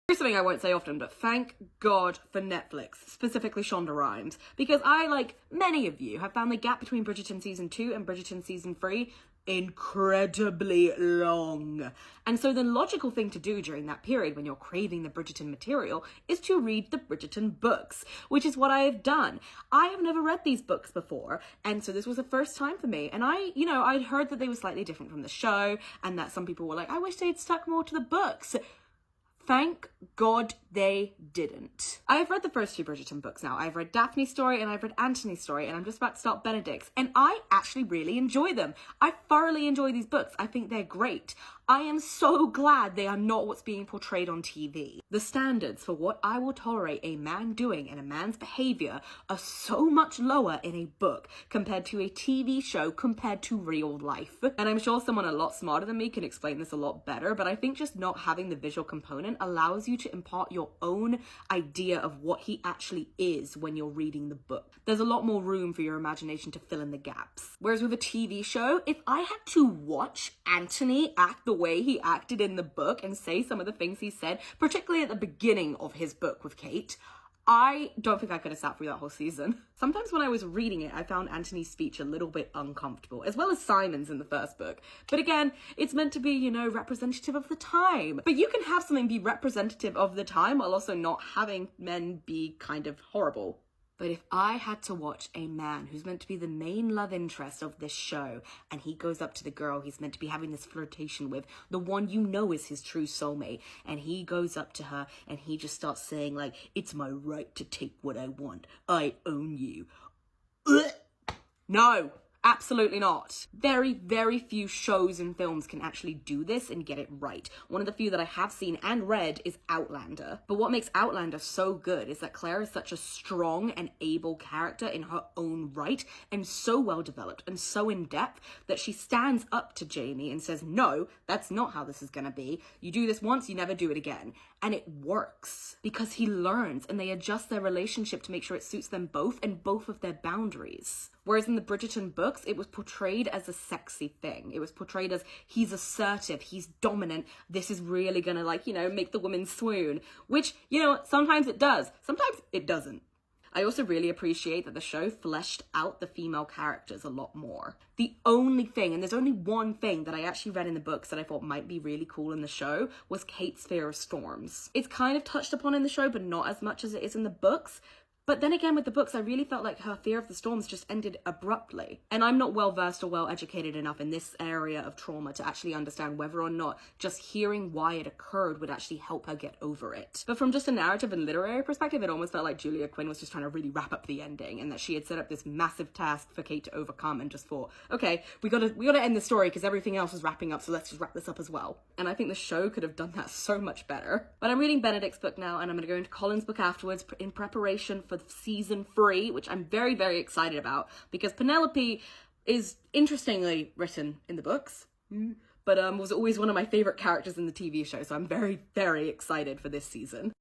Here's something I won't say often, but thank God for Netflix, specifically Shonda Rhimes, because I, like many of you, have found the gap between Bridgerton Season 2 and Bridgerton Season 3 incredibly long. And so the logical thing to do during that period when you're craving the Bridgerton material is to read the Bridgerton books, which is what I have done. I have never read these books before, and so this was the first time for me. And I'd heard that they were slightly different from the show, and that some people were like, I wish they'd stuck more to the books. Thank God they didn't. I've read the first two Bridgerton books now. I've read Daphne's story and I've read Anthony's story, and I'm just about to start Benedict's, and I actually really enjoy them. I thoroughly enjoy these books. I think they're great. I am so glad they are not what's being portrayed on TV. The standards for what I will tolerate a man doing and a man's behavior are so much lower in a book compared to a TV show, compared to real life. And I'm sure someone a lot smarter than me can explain this a lot better, but I think just not having the visual component allows you to impart your own idea of what he actually is when you're reading the book. There's a lot more room for your imagination to fill in the gaps. Whereas with a TV show, if I had to watch Anthony act the way he acted in the book and say some of the things he said, particularly at the beginning of his book with Kate, I don't think I could have sat through that whole season. Sometimes when I was reading it, I found Anthony's speech a little bit uncomfortable, as well as Simon's in the first book. But again, it's meant to be, representative of the time. But you can have something be representative of the time while also not having men be kind of horrible. But if I had to watch a man who's meant to be the main love interest of this show, and he goes up to the girl he's meant to be having this flirtation with, the one is his true soulmate, and he goes up to her and he just starts saying, like, it's my right to take what I want. I own you. Ugh. No. Absolutely not. Very, very few shows and films can actually do this and get it right. One of the few that I have seen and read is Outlander. But what makes Outlander so good is that Claire is such a strong and able character in her own right, and so well developed and so in depth that she stands up to Jamie and says, no, that's not how this is gonna be. You do this once, you never do it again. And it works because he learns, and they adjust their relationship to make sure it suits them both and both of their boundaries. Whereas in the Bridgerton books, it was portrayed as a sexy thing. It was portrayed as he's assertive, he's dominant, this is really gonna make the woman swoon. Which, sometimes it does, sometimes it doesn't. I also really appreciate that the show fleshed out the female characters a lot more. The only thing, and there's only one thing that I actually read in the books that I thought might be really cool in the show, was Kate's fear of storms. It's kind of touched upon in the show, but not as much as it is in the books. But then again, with the books, I really felt like her fear of the storms just ended abruptly. And I'm not well-versed or well-educated enough in this area of trauma to actually understand whether or not just hearing why it occurred would actually help her get over it. But from just a narrative and literary perspective, it almost felt like Julia Quinn was just trying to really wrap up the ending, and that she had set up this massive task for Kate to overcome and just thought, okay, we gotta end the story because everything else is wrapping up, so let's just wrap this up as well. And I think the show could have done that so much better. But I'm reading Benedict's book now, and I'm gonna go into Colin's book afterwards in preparation for season 3, which I'm very, very excited about, because Penelope is interestingly written in the books, but was always one of my favorite characters in the TV show, so I'm very, very excited for this season.